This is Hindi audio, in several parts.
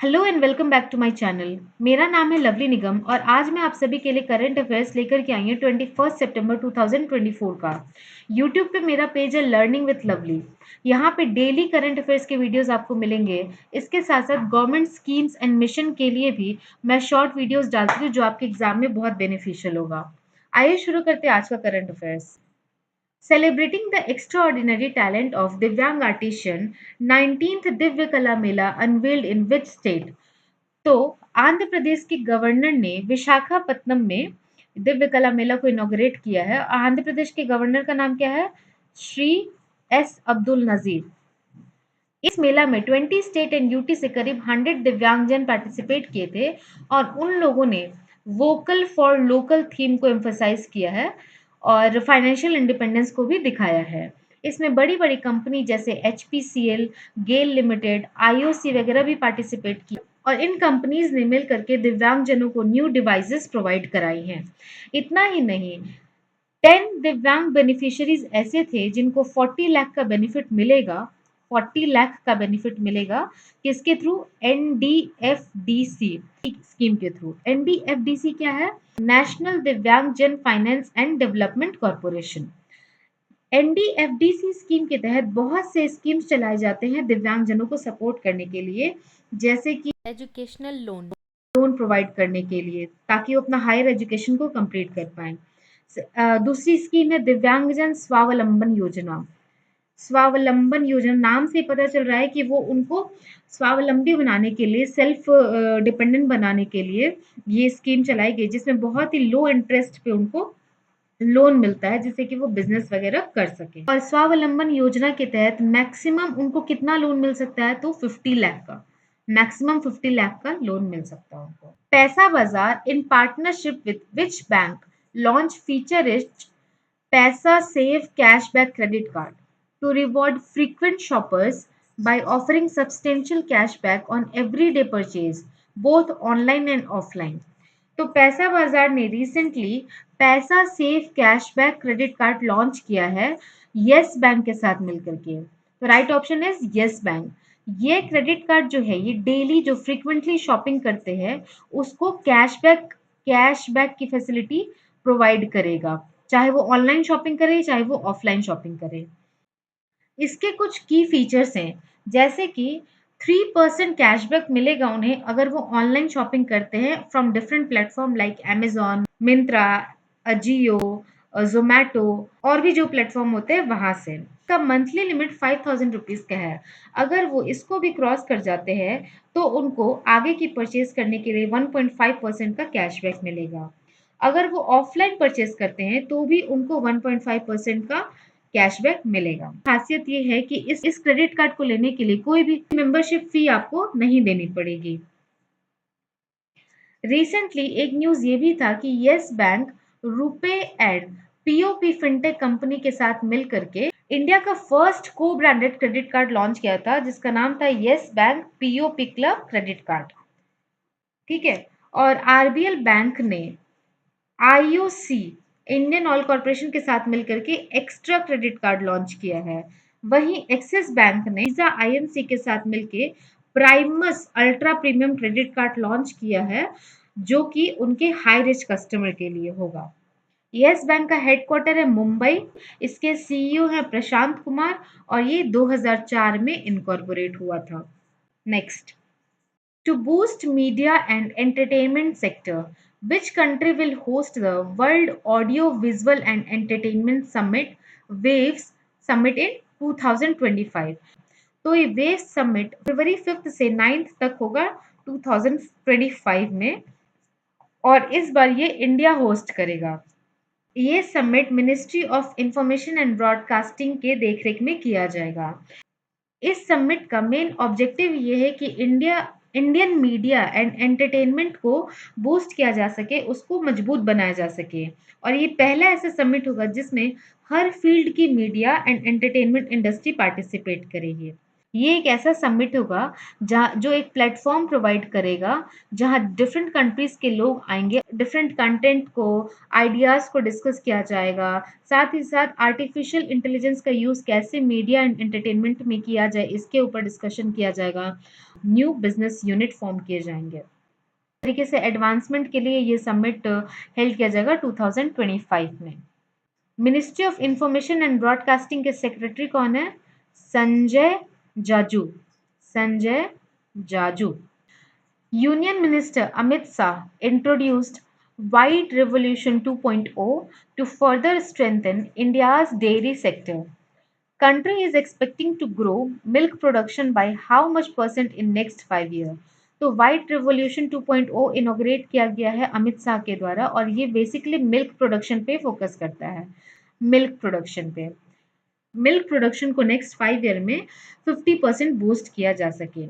Hello and welcome back to my channel. मेरा नाम है लवली निगम और आज मैं आप सभी के लिए करंट अफेयर्स लेकर के आई हूँ 21 सितंबर 2024 का। यूट्यूब पे मेरा पेज है लर्निंग विथ लवली। यहाँ पे डेली करंट अफेयर्स के वीडियोस आपको मिलेंगे। इसके साथ साथ गवर्नमेंट स्कीम्स एंड मिशन के लिए भी मैं शॉर्ट वीडियोस डालती हूँ जो आपके एग्जाम में बहुत बेनिफिशियल होगा। आइए शुरू करते हैं आज का current affairs. Celebrating the extraordinary talent of Divyang artisan, 19th Divya कला मेला unveiled in which state? तो आंध्र प्रदेश के गवर्नर ने विशाखापत्तनम में दिव्य कला मेला को इनॉग्रेट किया है। आंध्र प्रदेश के गवर्नर का नाम क्या है? श्री एस अब्दुल नजीर। इस मेला में 20 स्टेट एंड यूटी से करीब 100 दिव्यांगजन पार्टिसिपेट किए थे और उन लोगों ने वोकल फॉर लोकल थीम को एम्फसाइज किया है और फाइनेंशियल इंडिपेंडेंस को भी दिखाया है। इसमें बड़ी-बड़ी कंपनी जैसे एचपीसीएल, गेल लिमिटेड, आईओसी वगैरह भी पार्टिसिपेट की और इन कंपनीज ने मिल करके दिव्यांगजनों को न्यू डिवाइसेस प्रोवाइड कराई हैं। इतना ही नहीं, 10 दिव्यांग बेनिफिशियरीज ऐसे थे जिनको 40 लाख का बेनिफिट मिलेगा। 40 लाख का बेनिफिट मिलेगा किसके थ्रू? एनडीएफडीसी स्कीम के थ्रू। एनडीएफडीसी क्या है? National Divyangjan finance and development corporation. NDFDC scheme के तहत बहुत से स्कीम्स चलाए जाते हैं दिव्यांगजनों को सपोर्ट करने के लिए, जैसे कि एजुकेशनल लोन प्रोवाइड करने के लिए ताकि वो अपना हायर एजुकेशन को कंप्लीट कर पाएं। दूसरी स्कीम है दिव्यांगजन स्वावलंबन योजना। स्वावलंबन योजना नाम से ही पता चल रहा है कि वो उनको स्वावलंबी बनाने के लिए, सेल्फ डिपेंडेंट बनाने के लिए ये स्कीम चलाई गई, जिसमें बहुत ही लो इंटरेस्ट पे उनको लोन मिलता है जिससे कि वो बिजनेस वगैरह कर सके। और स्वावलंबन योजना के तहत मैक्सिमम उनको कितना लोन मिल सकता है? तो 50 लाख का, मैक्सिमम 50 लाख का लोन मिल सकता है उनको। पैसा बाजार in partnership with which bank launch feature rich पैसा save cashback credit card to reward frequent shoppers by offering substantial cashback on everyday purchase, both online and offline. तो पैसा बाजार ने रिसेंटली पैसा save cashback credit card launch किया है येस बैंक के साथ मिलकर के। तो right option is yes bank. ये क्रेडिट कार्ड जो है ये डेली जो फ्रीक्वेंटली शॉपिंग करते हैं उसको कैशबैक की फैसिलिटी प्रोवाइड करेगा, चाहे वो ऑनलाइन शॉपिंग करे चाहे वो ऑफलाइन शॉपिंग करे। इसके कुछ की फीचर्स हैं, जैसे कि 3% कैशबैक मिलेगा उन्हें अगर वो ऑनलाइन शॉपिंग करते हैं from different platform like Amazon, Myntra, Ajio, Zomato और भी जो प्लेटफॉर्म होते हैं वहां से। इसका मंथली लिमिट 5000 रुपीज का है। अगर वो इसको भी क्रॉस कर जाते हैं तो उनको आगे की परचेज करने के लिए 1.5% का कैशबैक मिलेगा। अगर वो ऑफलाइन परचेज करते हैं तो भी उनको 1.5% का कैशबैक मिलेगा। खासियत ये है कि इस क्रेडिट कार्ड को लेने के लिए कोई भी मेंबरशिप फी आपको नहीं देनी पड़ेगी। रिसेंटली एक न्यूज़ ये भी था कि येस बैंक रुपे एड पीओपी फिनटेक कंपनी के साथ मिल करके इंडिया का फर्स्ट को ब्रांडेड क्रेडिट कार्ड लॉन्च किया था जिसका नाम था yes bank POP club credit card. ठीक है। और आरबीएल बैंक ने आईओसी इंडियन ऑयल कॉर्पोरेशन के साथ मिलकर के एक्स्ट्रा क्रेडिट कार्ड लॉन्च किया है। वहीं एक्सिस बैंक ने वीजा आईएनसी के साथ मिलके Primus ultra premium credit card launch किया है जो कि उनके हाई रिच कस्टमर के लिए होगा। यस बैंक का हेडक्वार्टर है मुंबई। इसके सीईओ है प्रशांत कुमार और ये 2004 में इनकॉर्पोरेट हुआ था। Next, to boost media and entertainment sector, which country will host the World Audio Visual and Entertainment Summit (WAVES) Summit in 2025? तो ये वेव समिट फरवरी 5 से 9 तक होगा 2025 में और इस बार ये इंडिया होस्ट करेगा। ये summit ministry of information and broadcasting के देखरेख में किया जाएगा। इस समिट का मेन ऑब्जेक्टिव ये है कि इंडियन मीडिया एंड एंटरटेनमेंट को बूस्ट किया जा सके, उसको मजबूत बनाया जा सके और ये पहला ऐसा समिट होगा जिसमें हर फील्ड की media and entertainment industry participate करेगी। ये एक ऐसा समिट होगा जहाँ जो एक प्लेटफॉर्म प्रोवाइड करेगा जहाँ डिफरेंट कंट्रीज के लोग आएंगे, डिफरेंट कंटेंट को, आइडियाज को डिस्कस किया जाएगा। साथ ही साथ आर्टिफिशियल इंटेलिजेंस का यूज कैसे मीडिया एंड एंटरटेनमेंट में किया जाए इसके ऊपर डिस्कशन किया जाएगा। न्यू बिजनेस यूनिट फॉर्म किए जाएंगे। तरीके से एडवांसमेंट के लिए ये समिट हेल्ड किया जाएगा 2025 में। Ministry of information and broadcasting के सेक्रेटरी कौन है? Sanjay Jaju. Sanjay Jaju. Union Minister Amit Shah introduced White Revolution 2.0 to further strengthen India's dairy sector. Country is expecting to grow milk production by how much percent in next 5 years? तो वाइट रेवोल्यूशन 2.0 इनोग्रेट किया गया है अमित शाह के द्वारा और ये बेसिकली मिल्क प्रोडक्शन पे फोकस करता है। मिल्क प्रोडक्शन पे, मिल्क प्रोडक्शन को नेक्स्ट 5 ईयर में 50% बूस्ट किया जा सके।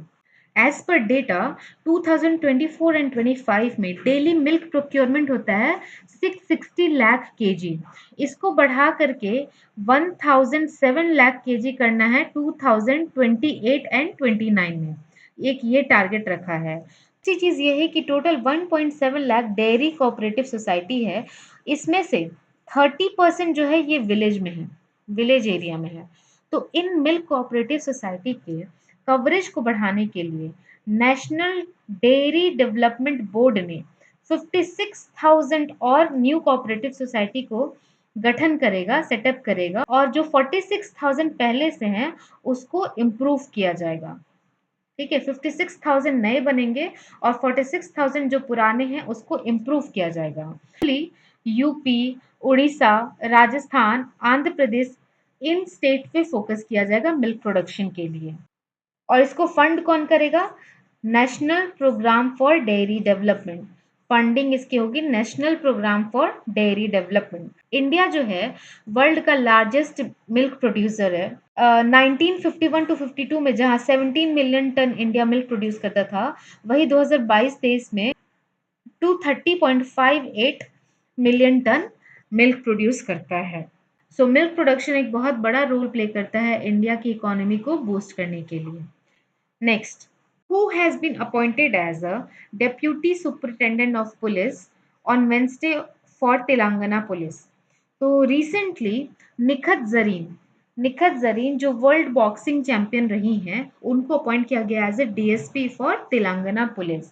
एज पर डेटा 2024 एंड 25 में डेली मिल्क प्रोक्योरमेंट होता है 660 लाख केजी। इसको बढ़ा करके 1007 लाख केजी करना है 2028 एंड 29 में। एक ये टारगेट रखा है। अच्छी चीज ये है कि total 1.7 lakh dairy cooperative society है। इसमें से 30% जो है ये विलेज में है, विलेज एरिया में है। तो इन मिल्क कोऑपरेटिव सोसाइटी के कवरेज को बढ़ाने के लिए नेशनल डेयरी डेवलपमेंट बोर्ड ने 56,000 और न्यू कोऑपरेटिव सोसाइटी को गठन करेगा, सेटअप करेगा और जो 46,000 पहले से हैं उसको इम्प्रूव किया जाएगा। ठीक है, 56,000 नए बनेंगे और 46,000 जो पुराने हैं उसको इम्प्रूव किया जाएगा। यूपी, उड़ीसा, राजस्थान, आंध्र प्रदेश, इन स्टेट पे फोकस किया जाएगा मिल्क प्रोडक्शन के लिए। और इसको फंड कौन करेगा? National programme for dairy development. Funding इसकी होगी national programme for dairy development. India जो है वर्ल्ड का लार्जेस्ट मिल्क प्रोड्यूसर है। 1951 टू 52 में जहां 17 million ton India milk produce करता था, वही 2022-23 में 230.58 मिलियन टन मिल्क प्रोड्यूस करता है। सो मिल्क प्रोडक्शन एक बहुत बड़ा रोल प्ले करता है इंडिया की इकोनॉमी को बूस्ट करने के लिए। Next, who has been appointed as a Deputy Superintendent of Police on Wednesday for Telangana Police? तो रिसेंटली निखत जरीन जो वर्ल्ड बॉक्सिंग चैंपियन रही हैं उनको अपॉइंट किया गया as a DSP for Telangana police.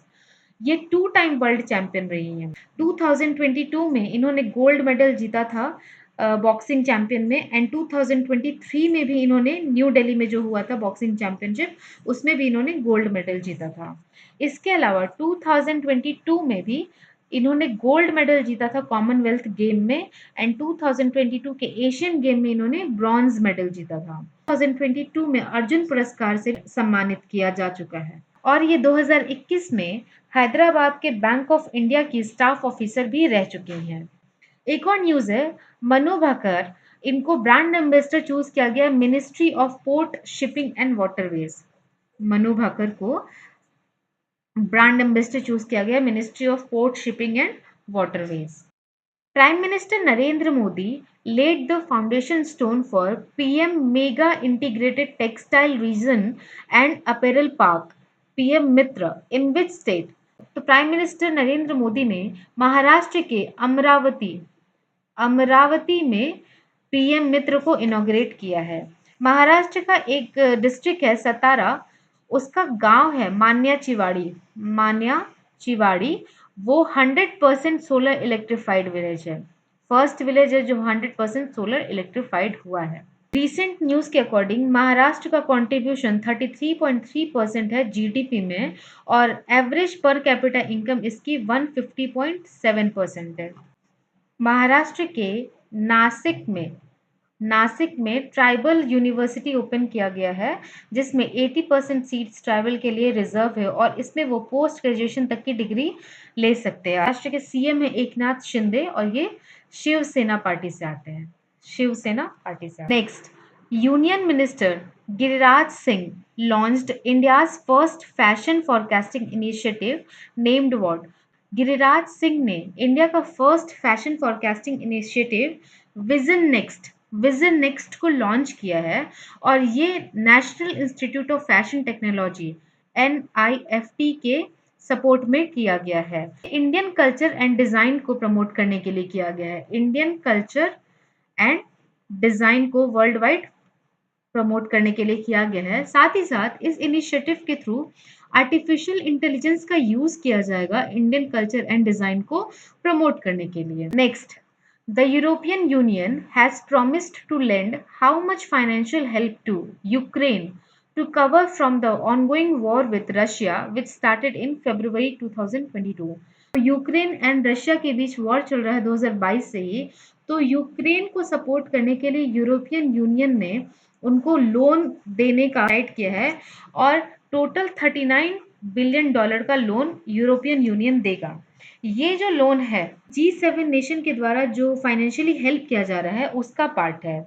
ये 2 टाइम वर्ल्ड चैंपियन रही हैं। 2022 में इन्होंने गोल्ड मेडल जीता था बॉक्सिंग चैंपियन में एंड 2023 में भी इन्होंने न्यू दिल्ली में जो हुआ था बॉक्सिंग चैंपियनशिप उसमें भी इन्होंने गोल्ड मेडल जीता था। इसके अलावा 2022 में भी इन्होंने गोल्ड मेडल जीता था कॉमनवेल्थ गेम में एंड 2022 के एशियन गेम में इन्होंने ब्रॉन्ज मेडल जीता था। 2022 में अर्जुन पुरस्कार से सम्मानित किया जा चुका है और ये 2021 में हैदराबाद के बैंक ऑफ इंडिया की स्टाफ ऑफिसर भी रह चुकी हैं। एक और न्यूज है मनु भाकर, इनको ब्रांड एम्बेसडर चूज किया गया ministry of port shipping and waterways. Manu Bhaker को ब्रांड एम्बेसडर चूज किया गया ministry of port shipping and waterways. Prime minister Narendra Modi laid the foundation stone for PM Mega Integrated Textile Region and Apparel Park PM Mitra in which state? तो प्राइम मिनिस्टर नरेंद्र मोदी ने महाराष्ट्र के अमरावती में पीएम मित्र को इनॉग्रेट किया है। महाराष्ट्र का एक डिस्ट्रिक्ट है सतारा, उसका गांव है मान्या चिवाड़ी। वो 100% सोलर इलेक्ट्रिफाइड विलेज है। फर्स्ट विलेज है जो 100% सोलर इलेक्ट्रिफाइड हुआ है। रिसेंट न्यूज के अकॉर्डिंग महाराष्ट्र का कंट्रीब्यूशन 33.3% है जीडीपी में और एवरेज पर कैपिटा इनकम इसकी 150.7% है। महाराष्ट्र के नासिक में ट्राइबल यूनिवर्सिटी ओपन किया गया है जिसमें 80% सीट्स ट्राइबल के लिए रिजर्व है और इसमें वो पोस्ट ग्रेजुएशन तक की डिग्री ले सकते हैं। महाराष्ट्र के सीएम है एकनाथ शिंदे और ये शिवसेना पार्टी से आते हैं। Next, union minister Giriraj Singh launched India's first fashion forecasting initiative named what? Giriraj Singh ने इंडिया का first fashion forecasting initiative vision next vision next को लॉन्च किया है और ये national institute of fashion technology NIFT के सपोर्ट में किया गया है। इंडियन कल्चर एंड डिजाइन को प्रमोट करने के लिए किया गया है। इंडियन कल्चर एंड डिजाइन को वर्ल्ड वाइड प्रमोट करने के लिए किया गया है। साथ ही साथ इस इनिशिएटिव के थ्रू आर्टिफिशियल इंटेलिजेंस का यूज किया जाएगा इंडियन कल्चर एंड डिजाइन को प्रमोट करने के लिए। Next, the European Union has promised to lend how much financial help to Ukraine to cover from the ongoing war with Russia, which started in February 2022. Ukraine and Russia के बीच वॉर चल रहा है 2022 से ही, तो यूक्रेन को सपोर्ट करने के लिए यूरोपियन यूनियन ने उनको लोन देने का डिसाइड किया है और टोटल $39 बिलियन का लोन यूरोपियन यूनियन देगा। ये जो लोन है G7 नेशन के द्वारा जो फाइनेंशियली हेल्प किया जा रहा है उसका पार्ट है।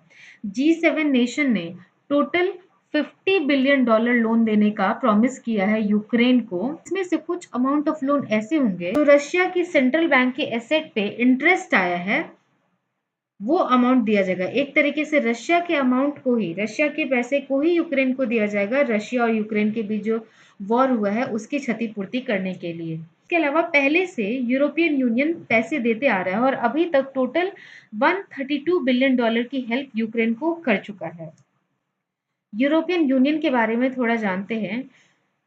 G7 नेशन ने टोटल $50 बिलियन लोन देने का प्रॉमिस किया है यूक्रेन को। इसमें से कुछ अमाउंट ऑफ लोन ऐसे होंगे जो रशिया की सेंट्रल बैंक के एसेट पे इंटरेस्ट आया है वो अमाउंट दिया जाएगा। एक तरीके से रशिया के अमाउंट को ही, रशिया के पैसे को ही यूक्रेन को दिया जाएगा रशिया और यूक्रेन के बीच जो वॉर हुआ है उसकी क्षतिपूर्ति करने के लिए। इसके अलावा पहले से यूरोपियन यूनियन पैसे देते आ रहा है और अभी तक टोटल $132 बिलियन की हेल्प यूक्रेन को कर चुका है। यूरोपियन यूनियन के बारे में थोड़ा जानते हैं।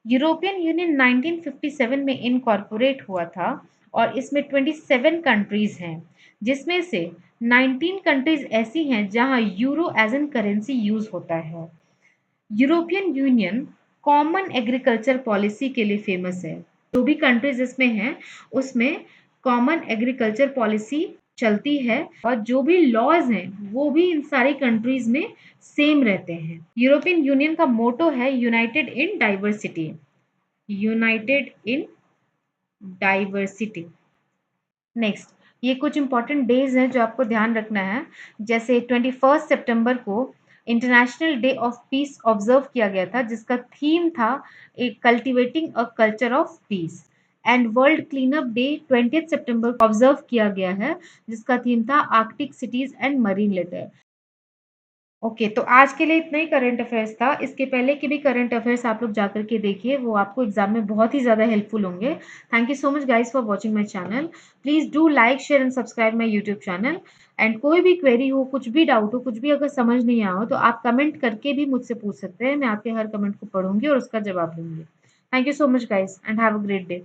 यूरोपियन यूनियन 1957 में इनकॉर्पोरेट हुआ था और इसमें 27 कंट्रीज हैं, जिसमें से 19 कंट्रीज ऐसी हैं जहां euro as an currency use होता है। European Union common agriculture policy के लिए फेमस है। जो भी कंट्रीज इसमें हैं उसमें कॉमन एग्रीकल्चर पॉलिसी चलती है और जो भी लॉज हैं वो भी इन सारी कंट्रीज में सेम रहते हैं। यूरोपियन यूनियन का मोटो है United in diversity. United in diversity. Next, ये कुछ इंपॉर्टेंट डेज हैं जो आपको ध्यान रखना है। जैसे 21 सितंबर को international day of peace observe किया गया था जिसका थीम था एक cultivating a culture of peace. And world clean up day 20 सितंबर को ऑब्जर्व किया गया है जिसका थीम था Arctic cities and marine litre. Okay, तो आज के लिए इतना ही करंट अफेयर्स था। इसके पहले के भी करंट अफेयर्स आप लोग जाकर के देखिए, वो आपको एग्जाम में बहुत ही ज़्यादा हेल्पफुल होंगे। Thank you so much guys for watching my channel. Please do like share and subscribe my YouTube channel. And कोई भी क्वेरी हो, कुछ भी डाउट हो, कुछ भी अगर समझ नहीं आया हो तो आप कमेंट करके भी मुझसे पूछ सकते हैं। मैं आपके हर कमेंट को पढ़ूंगी और उसका जवाब दूंगी। Thank you so much guys and have a great day.